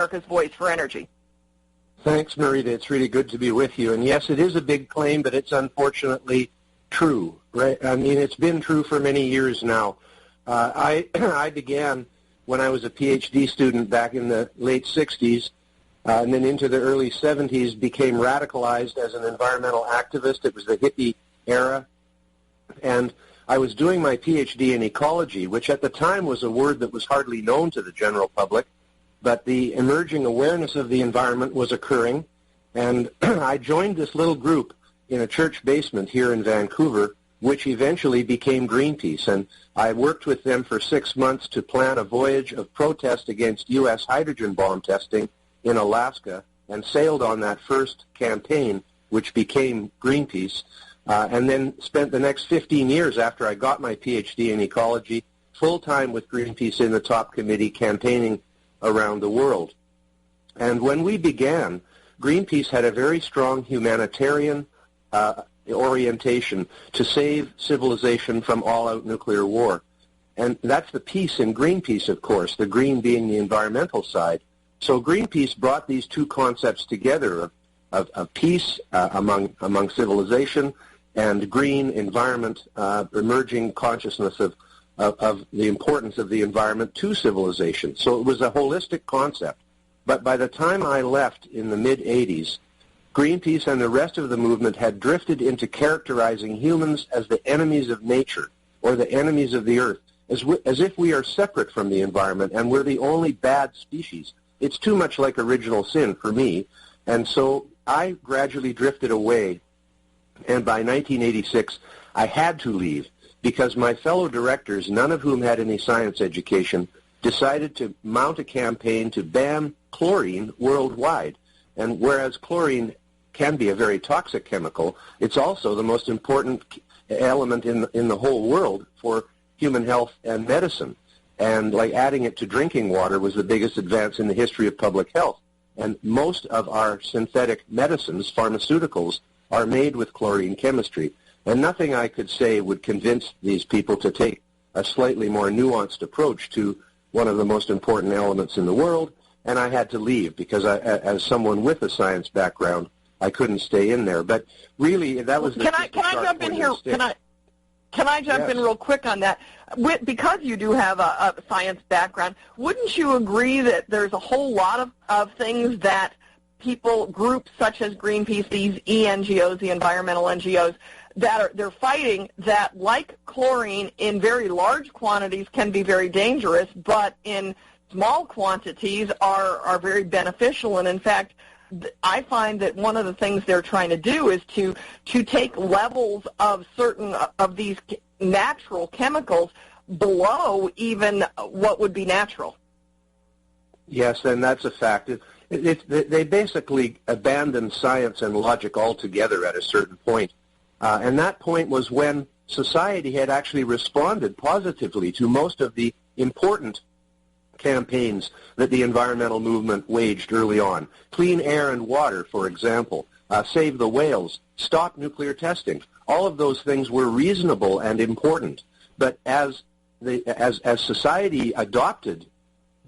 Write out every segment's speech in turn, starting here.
America's voice for energy. Thanks, Marita. It's really good to be with you. And yes, it is a big claim, but it's unfortunately true, right? I mean, it's been true for many years now. I began when I was a PhD student back in the late 60s, and then into the early 70s, became radicalized as an environmental activist. It was the hippie era. And I was doing my PhD in ecology, which at the time was a word that was hardly known to the general public, but the emerging awareness of the environment was occurring. And I joined this little group in a church basement here in Vancouver, which eventually became Greenpeace. And I worked with them for 6 months to plan a voyage of protest against U.S. hydrogen bomb testing in Alaska, and sailed on that first campaign, which became Greenpeace, and then spent the next 15 years after I got my PhD in ecology full-time with Greenpeace in the top committee campaigning around the world. And when we began, Greenpeace had a very strong humanitarian orientation to save civilization from all-out nuclear war. And that's the peace in Greenpeace, of course, the green being the environmental side. So Greenpeace brought these two concepts together of peace among civilization and green environment, emerging consciousness of the importance of the environment to civilization. So it was a holistic concept. But by the time I left in the mid-'80s, Greenpeace and the rest of the movement had drifted into characterizing humans as the enemies of nature or the enemies of the earth, as if we are separate from the environment and we're the only bad species. It's too much like original sin for me. And so I gradually drifted away. And by 1986, I had to leave because my fellow directors, none of whom had any science education, decided to mount a campaign to ban chlorine worldwide. And whereas chlorine can be a very toxic chemical, it's also the most important element in the whole world for human health and medicine. And like adding it to drinking water was the biggest advance in the history of public health. And most of our synthetic medicines, pharmaceuticals, are made with chlorine chemistry. And nothing I could say would convince these people to take a slightly more nuanced approach to one of the most important elements in the world. And I had to leave because as someone with a science background, I couldn't stay in there. But really, that was Can I jump in here? Can I jump in real quick on that? Because you do have a science background, wouldn't you agree that there's a whole lot of things that people, groups such as Greenpeace, these E-NGOs, the environmental NGOs, that they're fighting that, like chlorine, in very large quantities can be very dangerous, but in small quantities are very beneficial. And in fact, I find that one of the things they're trying to do is to take levels of certain of these natural chemicals below even what would be natural. Yes, and that's a fact. They basically abandoned science and logic altogether at a certain point. And that point was when society had actually responded positively to most of the important campaigns that the environmental movement waged early on. Clean air and water, for example, save the whales, stop nuclear testing. All of those things were reasonable and important. But as society adopted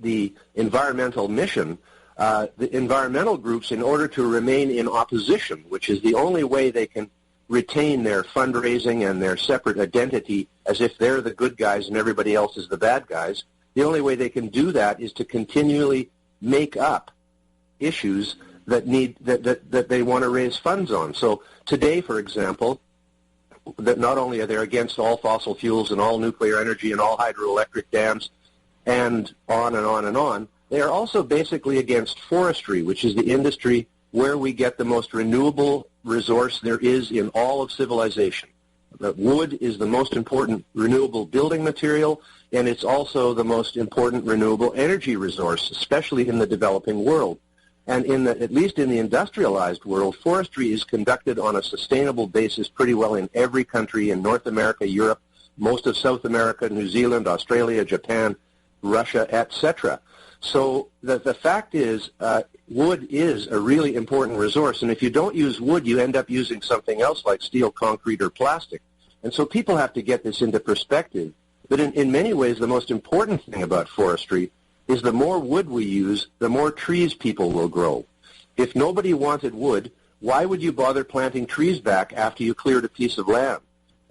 the environmental mission, the environmental groups, in order to remain in opposition, which is the only way they can retain their fundraising and their separate identity as if they're the good guys and everybody else is the bad guys, the only way they can do that is to continually make up issues that they want to raise funds on. So today, for example, that not only are they against all fossil fuels and all nuclear energy and all hydroelectric dams and on and on and on, they are also basically against forestry, which is the industry where we get the most renewable resource there is in all of civilization. Wood is the most important renewable building material, and it's also the most important renewable energy resource, especially in the developing world. And at least in the industrialized world, forestry is conducted on a sustainable basis pretty well in every country in North America, Europe, most of South America, New Zealand, Australia, Japan, Russia, etc. So the fact is, wood is a really important resource, and if you don't use wood, you end up using something else like steel, concrete, or plastic. And so people have to get this into perspective. But in many ways, the most important thing about forestry is the more wood we use, the more trees people will grow. If nobody wanted wood, why would you bother planting trees back after you cleared a piece of land?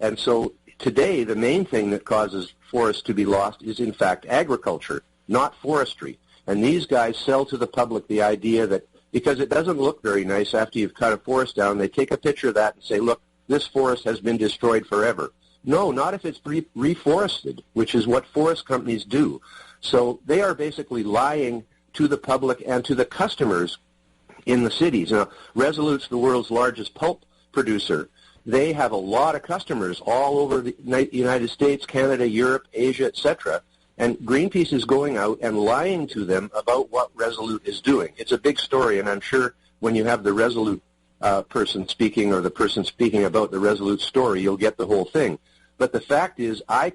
And so today, the main thing that causes forests to be lost is, in fact, agriculture, not forestry. And these guys sell to the public the idea that because it doesn't look very nice after you've cut a forest down, they take a picture of that and say, look, this forest has been destroyed forever. No, not if it's reforested, which is what forest companies do. So they are basically lying to the public and to the customers in the cities. Now, Resolute's the world's largest pulp producer. They have a lot of customers all over the United States, Canada, Europe, Asia, etc. And Greenpeace is going out and lying to them about what Resolute is doing. It's a big story, and I'm sure when you have the Resolute person speaking or the person speaking about the Resolute story, you'll get the whole thing. But the fact is, I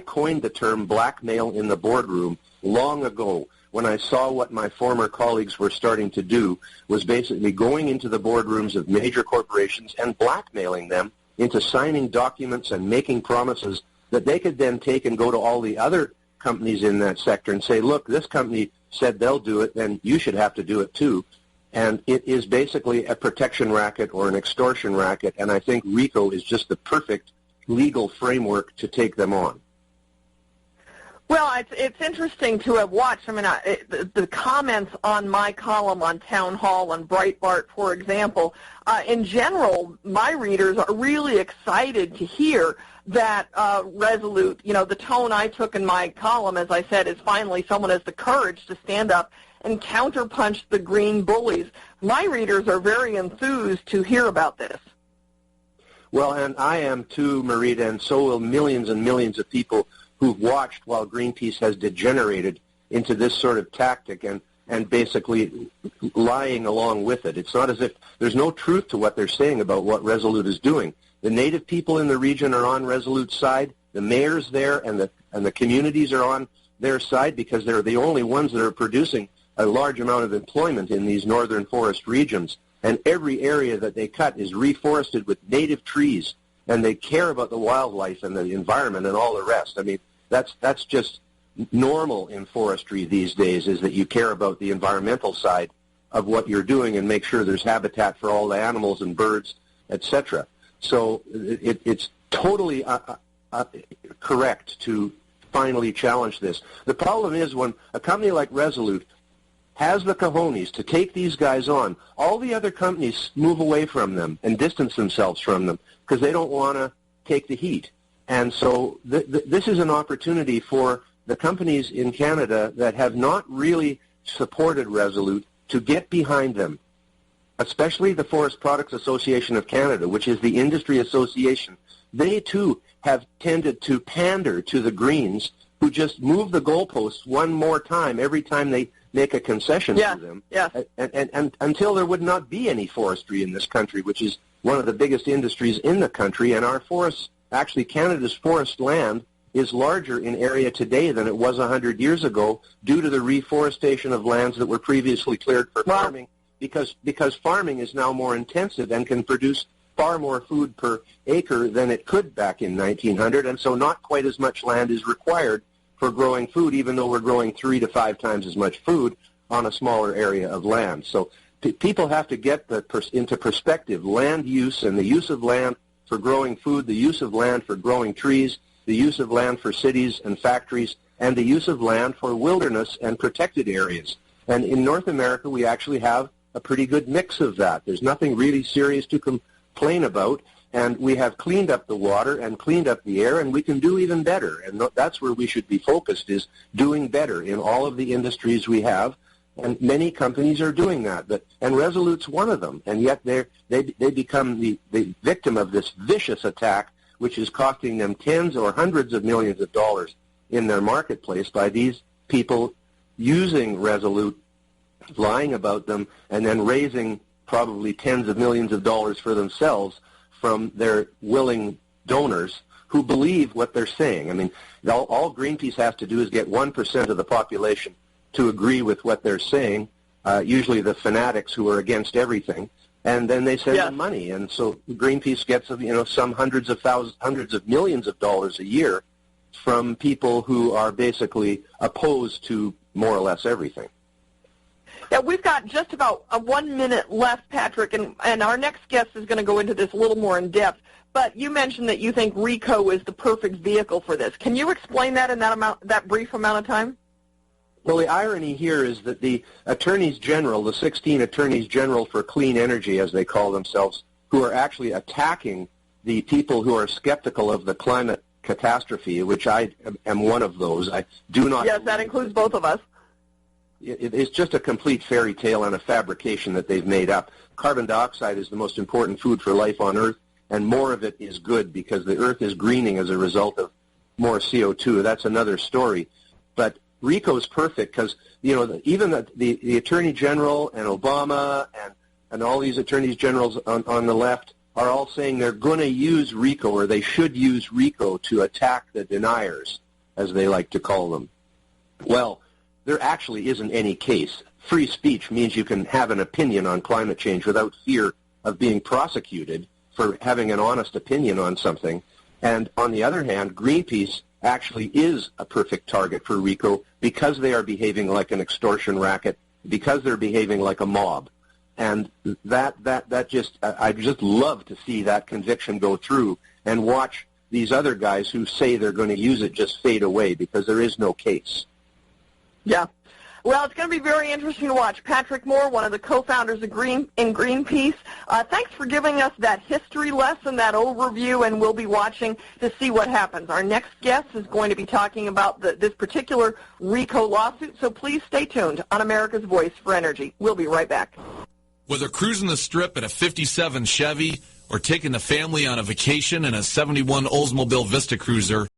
coined the term blackmail in the boardroom long ago when I saw what my former colleagues were starting to do, was basically going into the boardrooms of major corporations and blackmailing them into signing documents and making promises that they could then take and go to all the other companies in that sector and say, look, this company said they'll do it, then you should have to do it too. And it is basically a protection racket or an extortion racket, and I think RICO is just the perfect legal framework to take them on. Well, it's interesting to have watched. I mean, the comments on my column on Town Hall and Breitbart, for example, in general, my readers are really excited to hear that Resolute, you know, the tone I took in my column, as I said, is finally someone has the courage to stand up and counterpunch the green bullies. My readers are very enthused to hear about this. Well, and I am too, Marita, and so will millions and millions of people who've watched while Greenpeace has degenerated into this sort of tactic and basically lying along with it. It's not as if there's no truth to what they're saying about what Resolute is doing. The native people in the region are on Resolute's side. The mayor's there, and the communities are on their side because they're the only ones that are producing a large amount of employment in these northern forest regions. And every area that they cut is reforested with native trees, and they care about the wildlife and the environment and all the rest. I mean, that's just normal in forestry these days, is that you care about the environmental side of what you're doing and make sure there's habitat for all the animals and birds, etc. So it's totally correct to finally challenge this. The problem is when a company like Resolute has the cojones to take these guys on, all the other companies move away from them and distance themselves from them because they don't want to take the heat. And so this is an opportunity for the companies in Canada that have not really supported Resolute to get behind them, especially the Forest Products Association of Canada, which is the industry association. They, too, have tended to pander to the Greens, who just move the goalposts one more time every time they make a concession to them, and until there would not be any forestry in this country, which is one of the biggest industries in the country. And our forests, actually Canada's forest land, is larger in area today than it was 100 years ago due to the reforestation of lands that were previously cleared for farming, because farming is now more intensive and can produce far more food per acre than it could back in 1900, and so not quite as much land is required for growing food, even though we're growing 3 to 5 times as much food on a smaller area of land. So people have to get into perspective land use and the use of land for growing food, the use of land for growing trees, the use of land for cities and factories, and the use of land for wilderness and protected areas. And in North America, we actually have a pretty good mix of that. There's nothing really serious to complain about. And we have cleaned up the water and cleaned up the air, and we can do even better. And that's where we should be focused, is doing better in all of the industries we have. And many companies are doing that. And Resolute's one of them. And yet they become the victim of this vicious attack, which is costing them tens or hundreds of millions of dollars in their marketplace by these people using Resolute, lying about them, and then raising probably tens of millions of dollars for themselves from their willing donors who believe what they're saying. I mean, all Greenpeace has to do is get 1% of the population to agree with what they're saying, usually the fanatics who are against everything, and then they send them money. And so Greenpeace gets, some hundreds of millions of dollars a year from people who are basically opposed to more or less everything. Yeah, we've got just about 1 minute left, Patrick, and our next guest is going to go into this a little more in depth. But you mentioned that you think RICO is the perfect vehicle for this. Can you explain that in that brief amount of time? Well, the irony here is that the attorneys general, the 16 attorneys general for clean energy, as they call themselves, who are actually attacking the people who are skeptical of the climate catastrophe, which I am one of those. I do not. Yes, that includes both of us. It's just a complete fairy tale and a fabrication that they've made up. Carbon dioxide is the most important food for life on Earth, and more of it is good because the Earth is greening as a result of more CO2. That's another story. But RICO is perfect because, even the Attorney General and Obama and all these attorneys generals on the left are all saying they're going to use RICO, or they should use RICO to attack the deniers, as they like to call them. Well, there actually isn't any case. Free speech means you can have an opinion on climate change without fear of being prosecuted for having an honest opinion on something. And on the other hand, Greenpeace actually is a perfect target for RICO because they are behaving like an extortion racket, because they're behaving like a mob. And I just love to see that conviction go through and watch these other guys who say they're going to use it just fade away because there is no case. Yeah. Well, it's going to be very interesting to watch. Patrick Moore, one of the co-founders of Greenpeace, thanks for giving us that history lesson, that overview, and we'll be watching to see what happens. Our next guest is going to be talking about this particular RICO lawsuit, so please stay tuned on America's Voice for Energy. We'll be right back. Whether cruising the strip in a 57 Chevy or taking the family on a vacation in a 71 Oldsmobile Vista Cruiser,